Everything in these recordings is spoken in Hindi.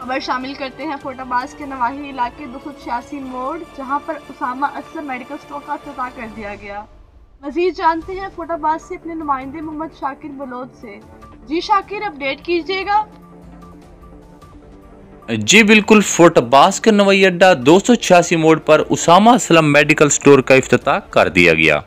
खबर शामिल करते हैं फोर्टाबाज के नवाही इलाके 286 मोड़, जहां पर उसामा असलम मेडिकल स्टोर का इफ्तिताह कर दिया गया। मजीद जानते हैं फोर्टाबाज से अपने नुमाइंदे मोहम्मद शाकिर बलोच से। जी शाकिर, अपडेट कीजिएगा। जी बिल्कुल, फोर्टाबाज के नवाई अड्डा 286 मोड़ पर उसामा असलम मेडिकल स्टोर का इफ्तिताह कर दिया गया,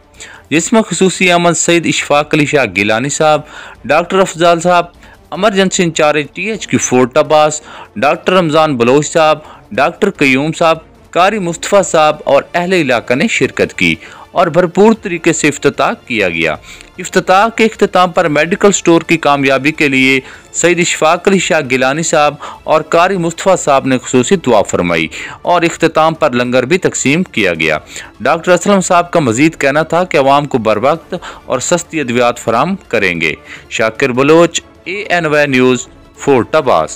जिसमें खुसूसी अहमद सईद, इशफाक अली शाह गिलानी साहब, डॉक्टर अफजाल साहब, emergency incharge THQ Fortabbas, doctor Ramzan Baloch साहब, डॉक्टर कयूम साहब, कारी मुस्तफ़ा साहब और अहले इलाका ने शिरकत की और भरपूर तरीके से इफ्तिताह किया गया। इफ्तिताह के इख्तिताम पर मेडिकल स्टोर की कामयाबी के लिए सईद इशफाक अली शाह गिलानी साहब और कारी मुस्तफ़ा साहब ने खुसूसी दुआ फरमाई और इख्तिताम पर लंगर भी तकसीम किया गया। डॉक्टर असलम साहब का मजीद कहना था कि अवाम को बर वक्त और सस्ती अद्वियात फराम करेंगे। Shakir Baloch, ANY news, फोर्टाबाज।